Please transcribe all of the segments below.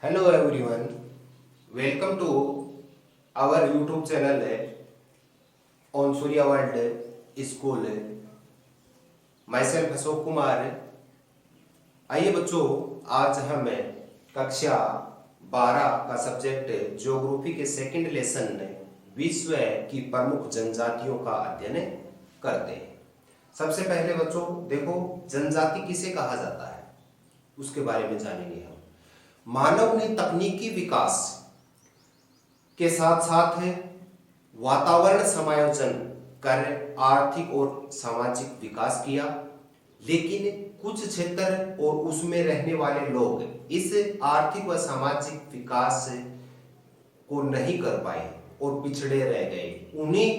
Hello everyone, welcome to our YouTube channel on Surya World School. Myself Ashok Kumar. आइए बच्चों, आज हम कक्षा 12 का सब्जेक्ट ज्योग्राफी के सेकंड लेसन विश्व की प्रमुख जनजातियों का अध्ययन करते हैं। सबसे पहले बच्चों देखो, जनजाति किसे कहा जाता है उसके बारे में जानेंगे हम। मानव ने तकनीकी विकास के साथ साथ वातावरण समायोजन कर आर्थिक और सामाजिक विकास किया, लेकिन कुछ क्षेत्र और उसमें रहने वाले लोग इस आर्थिक व सामाजिक विकास को नहीं कर पाए और पिछड़े रह गए। उन्हीं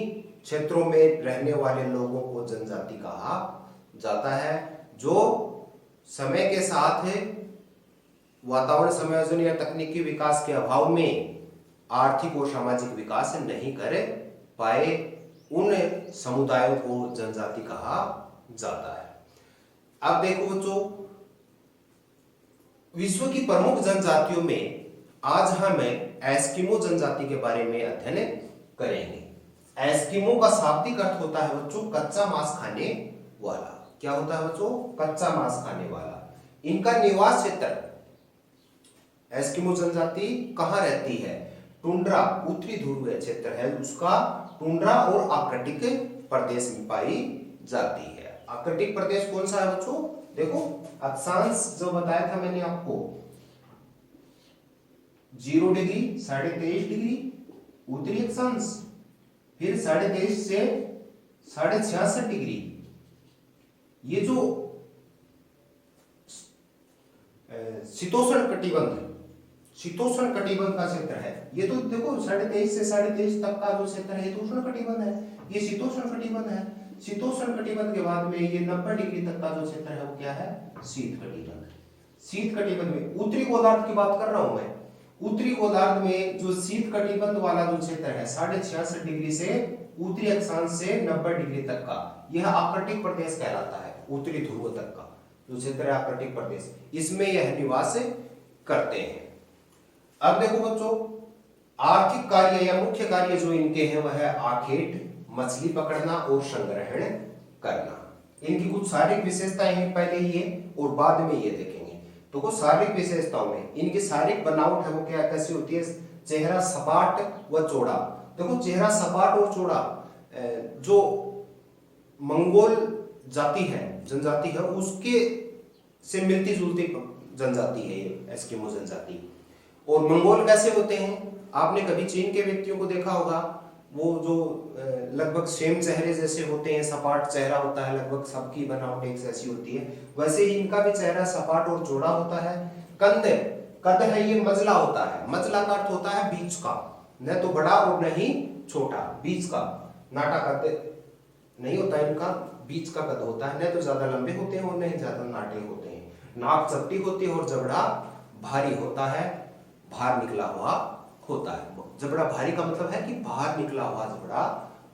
क्षेत्रों में रहने वाले लोगों को जनजाति कहा जाता है, जो समय के साथ वातावरण समायोजन या तकनीकी विकास के अभाव में आर्थिक और सामाजिक विकास नहीं कर पाए। उन समुदायों को जनजाति कहा जाता है। अब देखो बच्चों, विश्व की प्रमुख जनजातियों में आज हम एस्किमो जनजाति के बारे में अध्ययन करेंगे। एस्किमो का शाब्दिक अर्थ होता है बच्चों कच्चा मांस खाने वाला। क्या होता है बच्चों? कच्चा मांस खाने वाला। इनका निवास क्षेत्र, एस्किमो जनजाति कहाँ रहती है? टुंड्रा, उत्तरी ध्रुवीय क्षेत्र है उसका, टुंड्रा और आर्कटिक प्रदेश में पाई जाती है। आर्कटिक प्रदेश कौन सा है बच्चों? देखो, अक्षांश जो बताया था मैंने आपको, 0 डिग्री, 23.5 डिग्री उत्तरी अक्षांश, फिर 23.5 से 66.5 डिग्री। ये जो शीतोष्ण कटिबंध का क्षेत्र है, ये तो देखो 23.5 से 23.5 तक का जो क्षेत्र है ये तो उष्ण कटिबंध है, ये शीतोष्ण कटिबंध है। शीतोष्ण कटिबंध के बाद में ये 90 डिग्री तक का जो क्षेत्र है वो क्या है? शीत कटिबंध। शीत कटिबंध में उत्तरी गोलार्ध की बात कर रहा हूं मैं। उत्तरी गोलार्ध में जो शीत कटिबंध वाला जो क्षेत्र है 66.5 डिग्री से उत्तरी अक्षांश से 90 डिग्री तक का, यह आर्कटिक प्रदेश कहलाता है। उत्तरी ध्रुव तक का जो क्षेत्र है आर्कटिक प्रदेश, इसमें यह निवास करते हैं। अब देखो बच्चों, आर्थिक कार्य या मुख्य कार्य जो इनके हैं वह है आखेट, मछली पकड़ना और संग्रहण करना। इनकी कुछ शारीरिक विशेषताएं हैं, पहले ये और बाद में ये देखेंगे। तो कुछ शारीरिक विशेषताओं में इनकी शारीरिक बनावट है वो क्या कैसी होती है? चेहरा सपाट व चौड़ा। देखो, चेहरा सपाट और चौड़ा जो मंगोल जाति है, जनजाति है, उसके से मिलती जुलती जनजाति है ये एस्किमो जनजाति। और मंगोल कैसे होते हैं? आपने कभी चीन के व्यक्तियों को देखा होगा, वो जो लगभग सेम चेहरे जैसे होते हैं, सपाट चेहरा होता है, लगभग सबकी बनावट एक जैसी होती है, वैसे ही इनका भी चेहरा सपाट और चौड़ा होता है। कद है ये मजला होता है। मजला का अर्थ होता है बीच का, न तो बड़ा और न ही छोटा, बीच का। नाटा कद नहीं होता इनका, बीच का कद होता है, न तो ज्यादा लंबे होते हैं और न ही ज्यादा नाटे होते हैं। नाक चपटी होती है और जबड़ा भारी होता है, बाहर निकला हुआ होता है। जबड़ा भारी का मतलब है कि बाहर निकला हुआ जबड़ा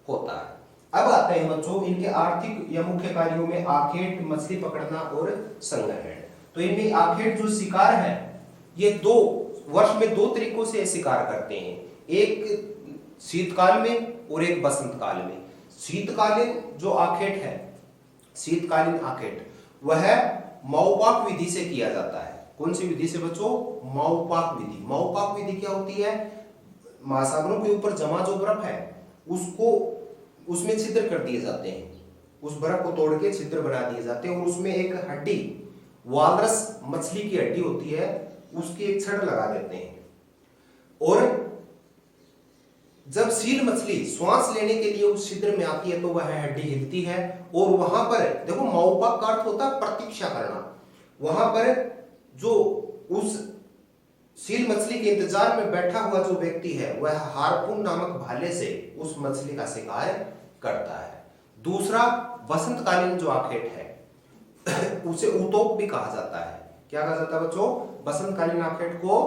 होता है। अब आते हैं बच्चों इनके आर्थिक या मुख्य कार्यों में आखेट, मछली पकड़ना और संग्रहण। तो इनमें आखेट जो शिकार है, ये वर्ष में 2 तरीकों से शिकार करते हैं, एक शीतकाल में और एक बसंत काल में। शीतकालीन जो आखेट है, शीतकालीन आखेट, वह माओपाक विधि से किया जाता है। कौन सी विधि से बच्चों? माओपाक विधि। माओपाक विधि क्या होती है? महासागरों के ऊपर जमा जो बर्फ है उसको उसमें छिद्र कर दिए जाते हैं, उस बर्फ को तोड़ के छिद्र बना दिए जाते हैं और उसमें एक हड्डी, वालरस मछली की हड्डी होती है, उसकी एक छड़ लगा देते हैं। और जब सील मछली श्वास लेने के लिए उस छिद्र में आती है तो वह हड्डी हिलती है और वहां पर देखो, माओपाक का अर्थ होता है प्रतीक्षा करना। वहां पर जो उस सील मछली के इंतजार में बैठा हुआ जो व्यक्ति है वह हार्पून नामक भाले से उस मछली का शिकार करता है। दूसरा, बसंतकालीन जो आखेट है उसे उतोक भी कहा जाता है। क्या कहा जाता है बच्चों? बसंतकालीन आखेट को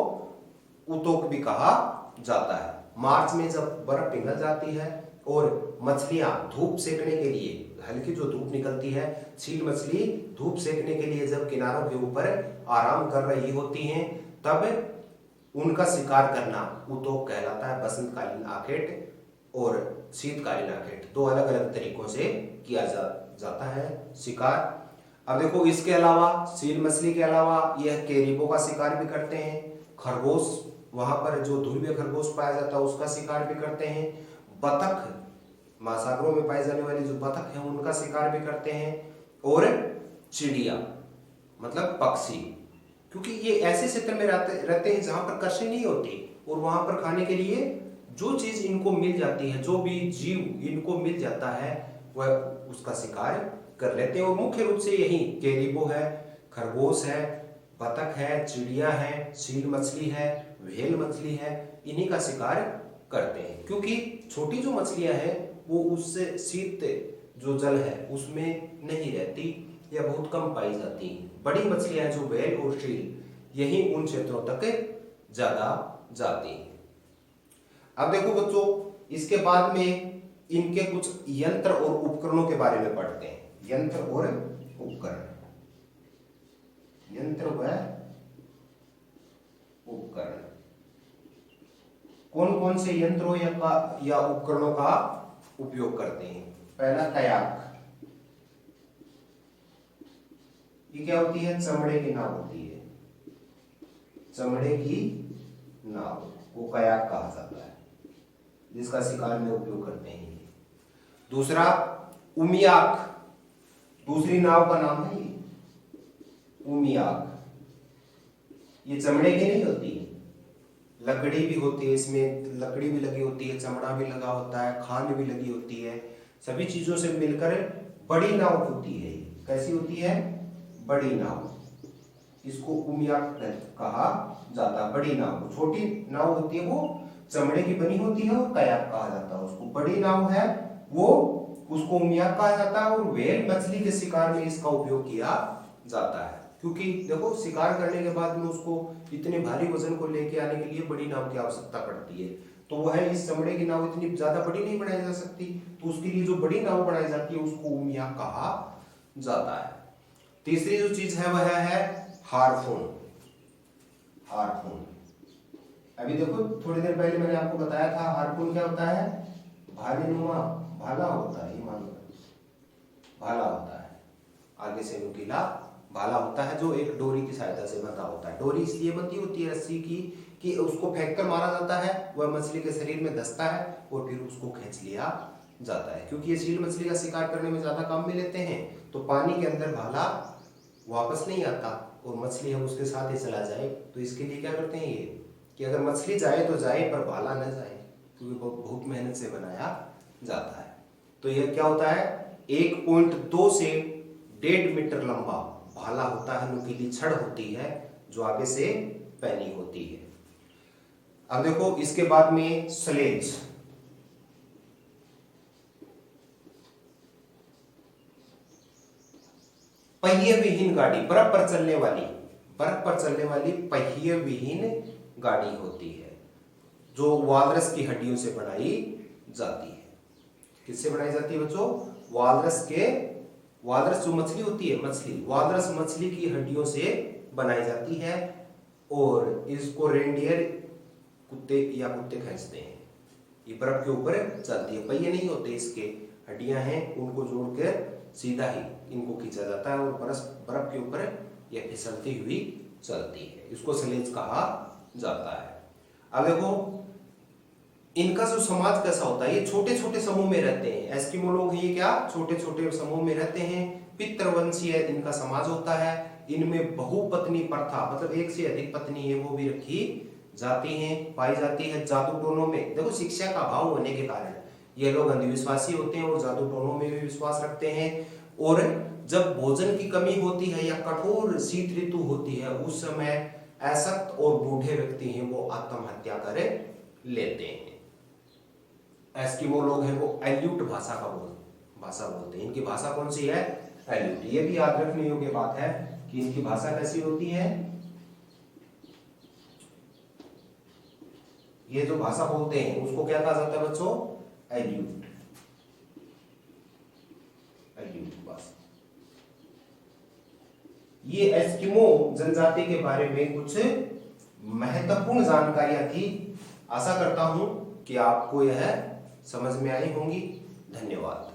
उतोक भी कहा जाता है। मार्च में जब बर्फ पिघल जाती है और मछलियां धूप सेकने के लिए, हल्की जो धूप निकलती है, सील मछली धूप सेकने के लिए जब किनारों के ऊपर आराम कर रही होती हैं, तब उनका शिकार करना उद्योग कहलाता है। बसंतकालीन आखेट और शीतकालीन आखेट, दो अलग अलग तरीकों से किया जाता है शिकार। अब देखो इसके अलावा सील मछली के अलावा यह केरिबो का शिकार भी करते हैं, खरगोश, वहां पर जो ध्रुवीय खरगोश पाया जाता है उसका शिकार भी करते हैं, बतख, महासागरों में पाई जाने वाली जो बतख है उनका शिकार भी करते हैं, और चिड़िया मतलब पक्षी, क्योंकि ये ऐसे क्षेत्र में रहते हैं जहां पर कृषि नहीं होती और वहां पर खाने के लिए जो चीज इनको मिल जाती है, जो भी जीव इनको मिल जाता है वह उसका शिकार कर लेते हैं। और मुख्य रूप से यही केरिबो है, खरगोश है, बतख है, चिड़िया है, सील मछली है, व्हेल मछली है, इन्हीं का शिकार करते हैं। क्योंकि छोटी जो मछलियां हैं वो उससे शीत जो जल है उसमें नहीं रहती या बहुत कम पाई जाती हैं। बड़ी मछलियां जो व्हेल और सील यही उन क्षेत्रों तक ज्यादा जाती हैं। अब देखो बच्चों, इसके बाद में इनके कुछ यंत्र और उपकरणों के बारे में पढ़ते हैं। यंत्र और उपकरण, यंत्र व उपकरण, कौन कौन से यंत्रों या उपकरणों का उपयोग करते हैं। पहला कयाक, ये क्या होती है, चमड़े की नाव होती है, चमड़े की नाव को कयाक कहा जाता है, जिसका शिकार में उपयोग करते हैं। दूसरा उमियाक, दूसरी नाव का नाम है ये उमियाक, ये चमड़े की नहीं होती, लकड़ी भी होती है, इसमें लकड़ी भी लगी होती है, चमड़ा भी लगा होता है, खाल भी लगी होती है, सभी चीजों से मिलकर बड़ी नाव होती है। कैसी होती है, बड़ी नाव, इसको उमियाक कहा जाता है। बड़ी नाव, छोटी नाव होती है वो चमड़े की बनी होती है और कयाक कहा जाता है उसको। बड़ी नाव है वो उसको उमियाक कहा जाता है। और व्हेल मछली के शिकार में इसका उपयोग किया जाता है, क्योंकि देखो शिकार करने के बाद में उसको इतने भारी वजन को लेके आने के लिए बड़ी नाव की आवश्यकता पड़ती है। तो वह इस चमड़े की नाव इतनी ज्यादा बड़ी नहीं बनाई जा सकती, तो उसके लिए जो बड़ी नाव बनाई जाती है उसको उमियाक कहा जाता है। तीसरी जो चीज है वह है हार्पून। हार्पून, अभी देखो थोड़ी देर पहले मैंने आपको बताया था हार्पून क्या होता है, भालेनुमा भाला होता है, ये मान लो भाला होता है, आगे से नुकीला भाला होता है जो एक डोरी की सहायता से बंधा होता है। डोरी इसलिए बंधी होती है रस्सी की कि उसको फेंक कर मारा जाता है, वह मछली के शरीर में धंसता है और फिर उसको खींच लिया जाता है। क्योंकि ये सील मछली का शिकार करने में ज्यादा काम में लेते हैं, तो पानी के अंदर भाला वापस नहीं आता और मछली है उसके साथ ही चला जाए, तो इसके लिए क्या करते हैं ये कि अगर मछली जाए तो जाए पर भाला न जाए, क्योंकि बहुत मेहनत से बनाया जाता है। तो यह क्या होता है, 1.2 से 1.5 मीटर लंबा भाला होता है, नुकीली छड़ होती है जो आगे से पैनी होती है। अब देखो इसके बाद में स्लेज, पहिए विहीन गाड़ी, बर्फ पर चलने वाली पहिए विहीन गाड़ी होती है जो वालरस की हड्डियों से बनाई जाती है। किससे बनाई जाती है बच्चों, वालरस जो मछली होती है, वालरस मछली की हड्डियों से बनाई जाती है और इसको रेंडियर कुत्ते खींचते हैं। ये बर्फ के ऊपर चलती है, पहिए नहीं होते इसके, हड्डियां हैं उनको जोड़कर सीधा ही इनको खींचा जाता है और बर्फ के ऊपर यह फिसलती हुई चलती है, इसको स्लेज कहा जाता है। अब देखो इनका जो समाज कैसा होता है, ये छोटे छोटे समूह में रहते हैं। एस्किमो लोग ये क्या छोटे छोटे समूह में रहते हैं। पितृवंशीय इनका समाज होता है। इनमें बहुपत्नी प्रथा, मतलब एक से अधिक पत्नी है वो भी रखी जाती हैं, पाई जाती है। जादू टोनों में देखो शिक्षा का अभाव होने के कारण ये लोग अंधविश्वासी होते हैं और जादू टोनों में भी विश्वास रखते हैं। और जब भोजन की कमी होती है या कठोर शीत ऋतु होती है उस समय अशक्त और बूढ़े व्यक्ति हैं वो आत्महत्या कर लेते हैं। एस्किमो लोग हैं वो एल्यूट भाषा बोलते हैं। इनकी भाषा कौन सी है, एल्यूट। ये भी याद रखने योग्य बात है कि इनकी भाषा कैसी होती है, ये जो भाषा बोलते हैं उसको क्या कहा जाता है बच्चों, एल्यूट भाषा। ये एस्किमो जनजाति के बारे में कुछ महत्वपूर्ण जानकारियां थी। आशा करता हूं कि आपको यह समझ में आई होंगी। धन्यवाद।